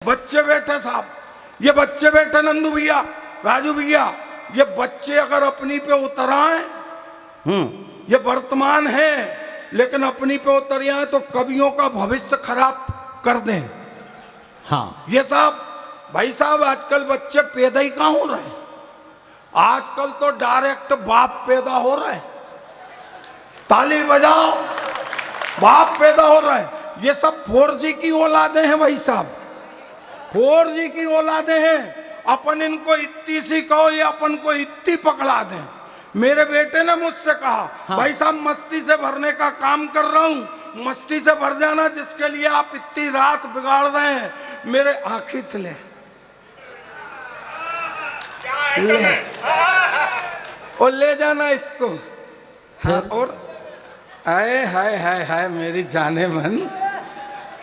बच्चे बैठे साहब, ये बच्चे बैठे नंदू भैया, राजू भैया, ये बच्चे अगर अपनी पे उतर आए, ये वर्तमान है लेकिन अपनी पे उतर आए तो कवियों का भविष्य खराब कर दें। हाँ ये साहब भाई साहब आजकल बच्चे पैदा ही कहाँ हो रहे हैं, आजकल तो डायरेक्ट बाप पैदा हो रहे हैं। ताली बजाओ, बाप पैदा हो रहे हैं। ये सब 4G की औलादे हैं भाई साहब, 4G की औलादे हैं। अपन इनको इतनी सी कहो ये अपन को इतनी पकड़ा दें। मेरे बेटे ने मुझसे कहा, हाँ। भाई साहब मस्ती से भरने का काम कर रहा हूं, मस्ती से भर जाना जिसके लिए आप इतनी रात बिगाड़ रहे हैं। मेरे खींच ले और ले जाना इसको। हाँ, और आए हाय हाय हाय मेरी जाने मन।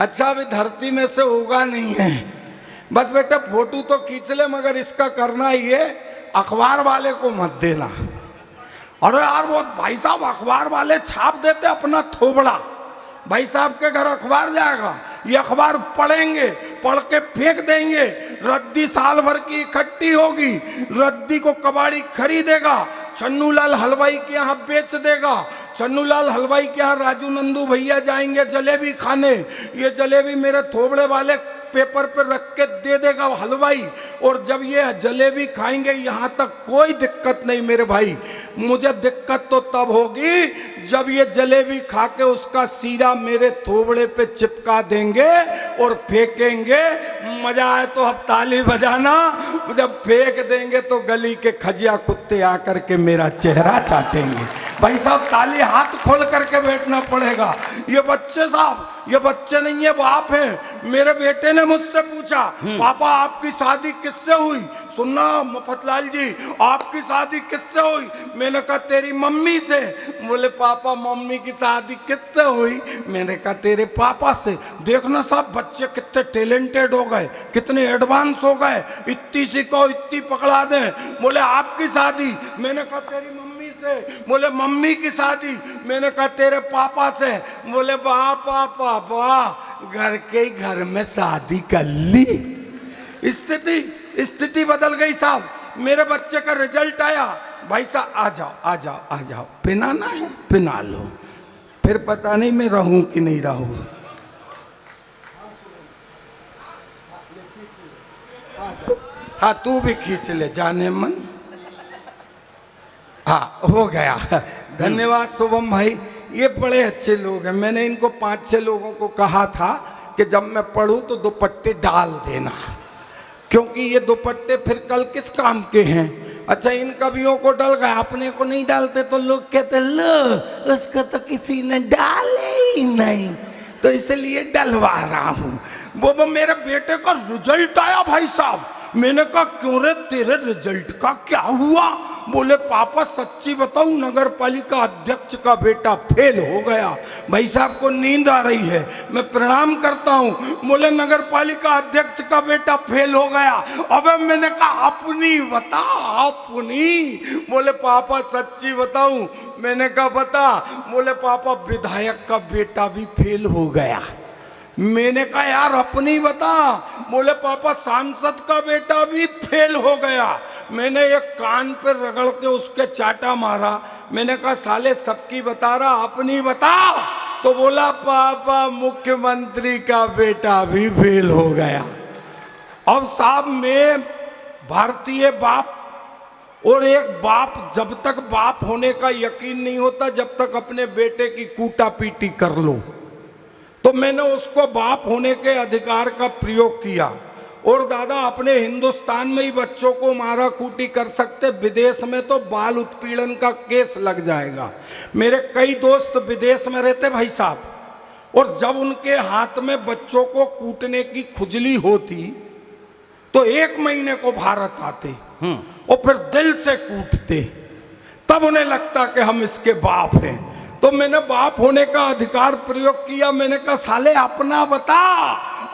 अच्छा अभी धरती में से होगा नहीं है, बस बेटा फोटो तो खींच ले, मगर इसका करना ये अखबार वाले को मत देना। अरे यार वो भाई साहब अखबार वाले छाप देते अपना थोबड़ा, भाई साहब के घर अखबार जाएगा, ये अखबार पढ़ेंगे, पढ़ के फेंक देंगे, रद्दी साल भर की इकट्ठी होगी, रद्दी को कबाड़ी खरीदेगा, चन्नूलाल हलवाई के यहाँ बेच देगा, चन्नूलाल हलवाई के यहाँ राजू नंदू भैया जाएंगे जलेबी खाने, ये जलेबी मेरे थोबड़े वाले पेपर पे रख के दे देगा हलवाई, और जब ये जलेबी खाएंगे यहाँ तक कोई दिक्कत नहीं मेरे भाई। मुझे दिक्कत तो तब होगी जब ये जलेबी खा के उसका सीरा मेरे थोबड़े पे चिपका देंगे और फेंकेंगे। मजा आए तो अब ताली बजाना, जब फेंक देंगे तो गली के खजिया कुत्ते आकर के मेरा चेहरा चाटेंगे। भाई साहब ताली हाथ खोल करके बैठना पड़ेगा। ये बच्चे साहब, ये बच्चे नहीं है बाप है। मेरे बेटे ने मुझसे पूछा, पापा आपकी शादी किससे हुई? सुनना मफतलाल जी, आपकी शादी किससे हुई? मैंने कहा तेरी मम्मी से। बोले पापा मम्मी की शादी किससे हुई? मैंने कहा तेरे पापा से। देखना साहब बच्चे कितने टैलेंटेड हो गए, कितने एडवांस हो गए, इतनी सी को इतनी पकड़ा दे। बोले आपकी शादी? मैंने कहा तेरी मम्मी से। बोले मम्मी की शादी? मैंने कहा तेरे पापा से। बोले वाह पापा वाह, घर के ही घर में शादी कर ली। स्थिति बदल गई साहब। मेरे बच्चे का रिजल्ट आया, भाई साहब आ जाओ आ जाओ आ जाओ, पिनाना है पिना लो, फिर पता नहीं मैं रहूं कि नहीं रहूं। हाँ तू भी खींच ले जाने मन। हाँ हो गया, धन्यवाद शुभम भाई, ये बड़े अच्छे लोग हैं। मैंने इनको 5-6 लोगों को कहा था कि जब मैं पढ़ूं तो दुपट्टे डाल देना, क्योंकि ये दुपट्टे फिर कल किस काम के हैं। अच्छा इन कवियों को डल गए, अपने को नहीं डालते तो लोग कहते लो उसको तो किसी ने डाले ही नहीं, तो इसलिए डलवा रहा हूं। वो मेरे बेटे का रिजल्ट आया भाई साहब। मैंने कहा क्यों रे तेरे रिजल्ट का क्या हुआ? बोले पापा सच्ची बताऊं नगर पालिका अध्यक्ष का बेटा फेल हो गया। भाई साहब को नींद आ रही है, मैं प्रणाम करता हूं। बोले नगर पालिका अध्यक्ष का बेटा फेल हो गया। अबे मैंने कहा अपनी बता अपनी। बोले पापा सच्ची बताऊं? मैंने कहा बता। बोले पापा विधायक का बेटा भी फेल हो गया। मैंने कहा यार अपनी बता। बोले पापा सांसद का बेटा भी फेल हो गया। मैंने एक कान पे रगड़ के उसके चाटा मारा। मैंने कहा साले सबकी बता रहा, अपनी बता। तो बोला पापा मुख्यमंत्री का बेटा भी फेल हो गया। अब साहब मैं भारतीय बाप, और एक बाप जब तक बाप होने का यकीन नहीं होता जब तक अपने बेटे की कूटा पीटी कर लो, तो मैंने उसको बाप होने के अधिकार का प्रयोग किया। और दादा अपने हिंदुस्तान में ही बच्चों को मारा कूटी कर सकते, विदेश में तो बाल उत्पीड़न का केस लग जाएगा। मेरे कई दोस्त विदेश में रहते भाई साहब, और जब उनके हाथ में बच्चों को कूटने की खुजली होती तो 1 महीने को भारत आते और फिर दिल से कूटते, तब उन्हें लगता कि हम इसके बाप हैं। तो मैंने बाप होने का अधिकार प्रयोग किया। मैंने कहा साले अपना बता,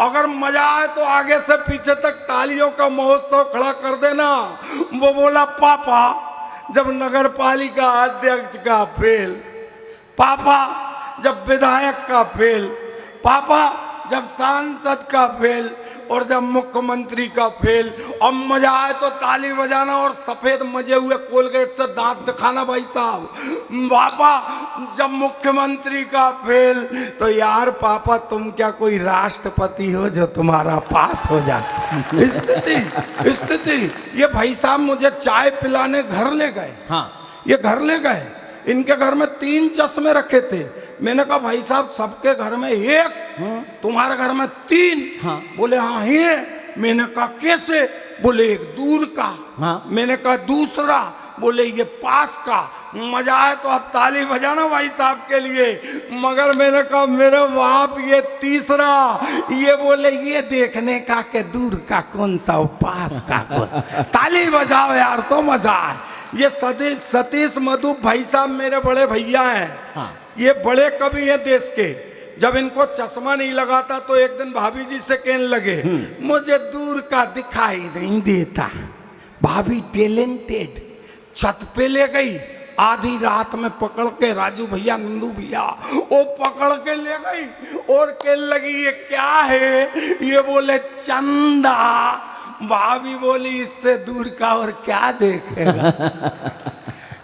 अगर मजा आए तो आगे से पीछे तक तालियों का महोत्सव खड़ा कर देना। वो बोला पापा जब नगर पालिका अध्यक्ष का फेल, पापा जब विधायक का फेल, पापा जब सांसद का फेल, और जब मुख्यमंत्री का फेल। अब मजा आए तो ताली बजाना और सफेद मजे हुए कोलगेट से दांत दिखाना भाई साहब। पापा जब मुख्यमंत्री का फेल तो यार पापा तुम क्या कोई राष्ट्रपति हो जो तुम्हारा पास हो जाए। स्थिति ये भाई साहब मुझे चाय पिलाने घर ले गए। हाँ ये घर ले गए। इनके घर में 3 चश्मे रखे थे। मैंने कहा भाई साहब सबके घर में एक, तुम्हारे घर में 3। हाँ। बोले हाँ ये। मैंने कहा कैसे? बोले एक दूर का। हाँ। मैंने कहा दूसरा? बोले ये पास का। मजा आए तो अब ताली बजाना भाई साहब के लिए। मगर मैंने कहा मेरे बाप ये तीसरा। ये बोले ये देखने का के दूर का कौन सा पास का कौन। ताली बजाओ यार तो मजा आए। ये सतीश मधु भाई साहब मेरे बड़े भैया हैं। हाँ। ये बड़े कवि हैं देश के। जब इनको चश्मा नहीं लगाता तो एक दिन भाभी जी से कहने लगे मुझे दूर का दिखाई नहीं देता। भाभी टैलेंटेड छत पे ले गई। आधी रात में पकड़ के राजू भैया नंदू भैया वो पकड़ के ले गई और कहने लगी ये क्या है? ये बोले चंदा। भाभी बोली इससे दूर का और क्या देखेगा।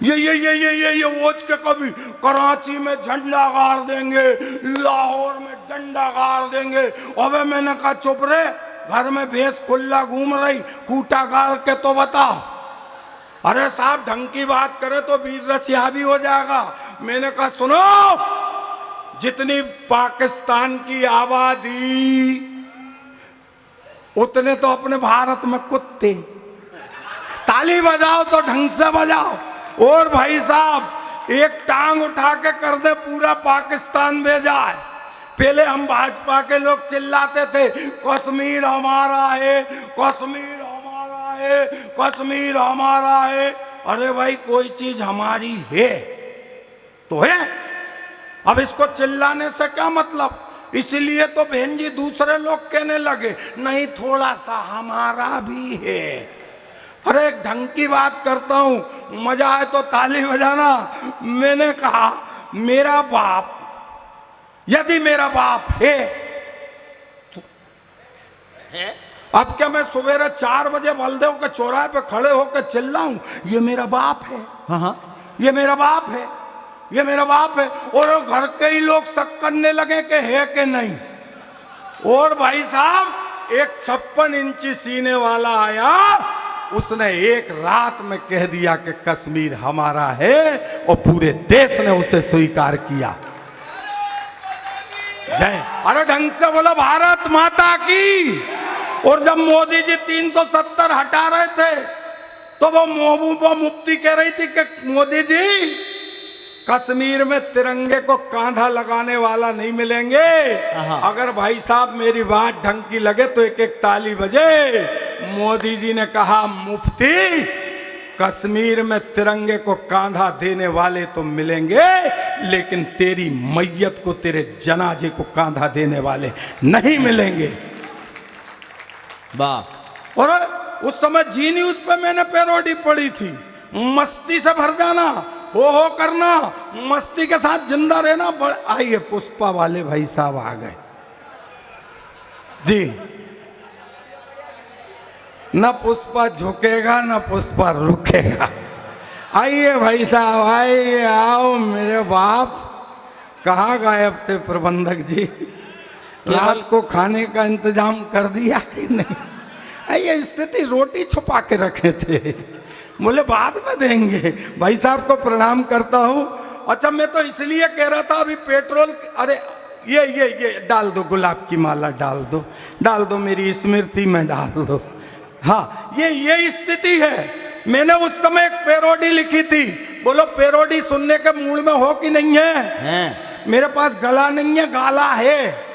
ये वोच के कभी कराची में झंडा गाड़ देंगे, लाहौर में डंडा गाड़ देंगे। अबे मैंने कहा चुप रे, घर में भैंस खुला घूम रही, कूटा गाड़ के तो बताओ। अरे साहब ढंग की बात करे तो वीर रसिया भी हो जाएगा। मैंने कहा सुनो, जितनी पाकिस्तान की आबादी उतने तो अपने भारत में कुत्ते। ताली बजाओ तो ढंग से बजाओ। और भाई साहब एक टांग उठा के कर दे पूरा पाकिस्तान भेजा है। पहले हम भाजपा के लोग चिल्लाते थे कश्मीर हमारा है, कश्मीर हमारा है, कश्मीर हमारा है। अरे भाई कोई चीज हमारी है तो है, अब इसको चिल्लाने से क्या मतलब। इसलिए तो बहन जी दूसरे लोग कहने लगे नहीं थोड़ा सा हमारा भी है। अरे एक ढंग की बात करता हूं, मजा आए तो ताली बजाना। मैंने कहा मेरा बाप, यदि मेरा बाप है तो है? अब क्या मैं सवेरे 4 बजे बलदेव के चौराहे पे खड़े होकर चिल्लाऊं ये मेरा बाप है? हाँ ये मेरा बाप है, ये मेरा बाप है। और घर के ही लोग शक करने लगे कि है कि नहीं। और भाई साहब एक 56 इंची सीने वाला आया, उसने एक रात में कह दिया कि कश्मीर हमारा है और पूरे देश ने उसे स्वीकार किया। जय। अरे ढंग से बोलो भारत माता की। और जब मोदी जी 370 हटा रहे थे तो वो महबूबा मुफ्ती कह रही थी कि मोदी जी कश्मीर में तिरंगे को कांधा लगाने वाला नहीं मिलेंगे। अगर भाई साहब मेरी बात ढंग की लगे तो एक एक ताली बजे। मोदी जी ने कहा मुफ्ती कश्मीर में तिरंगे को कांधा देने वाले तो मिलेंगे लेकिन तेरी मैयत को, तेरे जनाजे को कांधा देने वाले नहीं मिलेंगे। वाह। और उस समय जी न्यूज पे मैंने पैरोडी पढ़ी थी, मस्ती से भर जाना, हो करना, मस्ती के साथ जिंदा रहना। आइए पुष्पा वाले भाई साहब आ गए जी। न पुष्पा झुकेगा न पुष्पा रुकेगा। आइए भाई साहब आइए, आओ मेरे बाप। कहाँ गायब थे प्रबंधक जी? रात को खाने का इंतजाम कर दिया कि नहीं? आइए, स्थिति रोटी छुपा के रखे थे, बोले बाद में देंगे। भाई साहब को प्रणाम करता हूँ। अच्छा मैं तो इसलिए कह रहा था अभी पेट्रोल, अरे ये डाल दो, गुलाब की माला डाल दो मेरी स्मृति में डाल दो। हाँ ये स्थिति है। मैंने उस समय एक पैरोडी लिखी थी, बोलो पैरोडी सुनने के मूड में हो कि नहीं है? मेरे पास गला नहीं है, गाला है।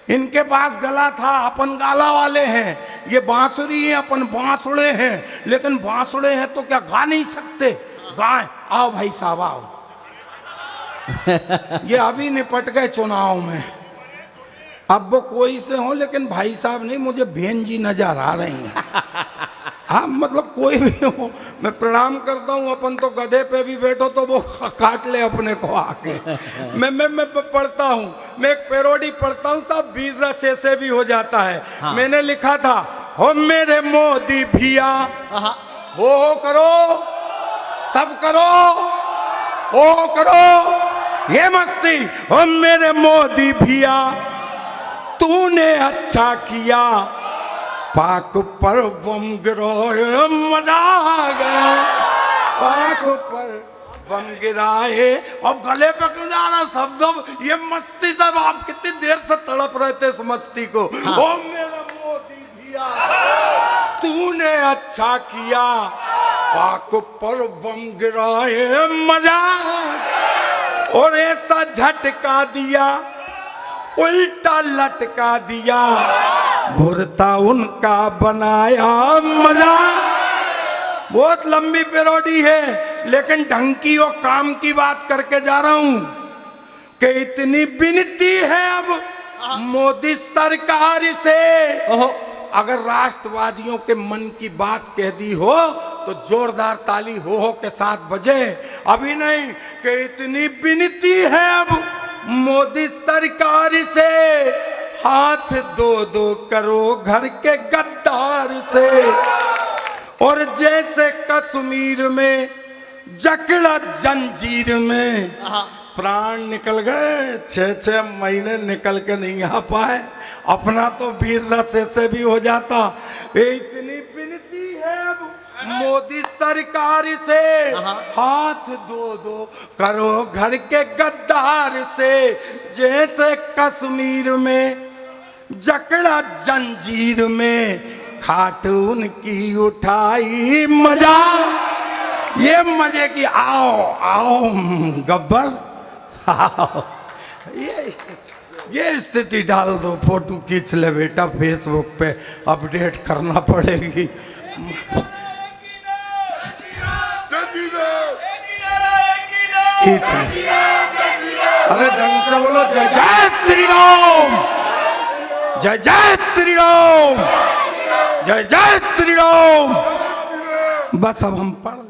इनके पास गला था, अपन गाला वाले हैं। ये बांसुरी है, अपन बांसुड़े हैं। लेकिन बांसुड़े हैं तो क्या गा नहीं सकते? गाएं। आओ भाई साहब आओ। ये अभी निपट गए चुनाव में। अब वो कोई से हो लेकिन भाई साहब नहीं, मुझे बहन जी नजर आ रही हैं। हाँ मतलब कोई भी हो, मैं प्रणाम करता हूँ। अपन तो गधे पे भी बैठो तो वो काट ले अपने को आके। मैं पढ़ता हूँ, मैं एक पैरोडी पढ़ता हूँ, सब वीर रस ऐसे भी हो जाता है। हाँ। मैंने लिखा था, हो मेरे मोदी भैया, हो करो, सब करो, हो करो ये मस्ती। हो मेरे मोदी भैया, तूने अच्छा किया, पाक पर बम गिराए, मजा आ गया, पाक पर बम गिराए। अब गले पे क्यों जा रहा शब्द, ये मस्ती सब आप कितनी देर से तड़प रहे थे इस मस्ती को। हाँ। ओ मेरा मोदी भैया, तूने अच्छा किया, पाक पर बम गिराए, मजा और ऐसा झटका दिया, उल्टा लटका दिया, भुरता उनका बनाया, मजा। बहुत लंबी पैरोडी है, लेकिन ढंग की और काम की बात करके जा रहा हूं कि इतनी विनती है अब मोदी सरकार से, अगर राष्ट्रवादियों के मन की बात कह दी हो तो जोरदार ताली हो के साथ बजे। अभी नहीं कि इतनी विनती है अब मोदी सरकार से, हाथ दो दो करो घर के गद्दार से। और जैसे कश्मीर में जकड़ा जंजीर में प्राण निकल गए, 6-6 महीने निकल के नहीं आ पाए, अपना तो वीर रस ऐसे भी हो जाता। इतनी विनती है अब मोदी सरकार से, हाथ दो दो करो घर के गद्दार से। जैसे कश्मीर में जकड़ा जंजीर में खाट उनकी उठाई, मजा। ये मजे की आओ आओ गब्बर आओ। ये स्थिति डाल दो, फोटो खींच ले बेटा, फेसबुक पे अपडेट करना पड़ेगी। अरे ढंग से बोलो, जय जय श्री राम, जय जय श्री राम, जय जय श्री राम। बस अब हम पढ़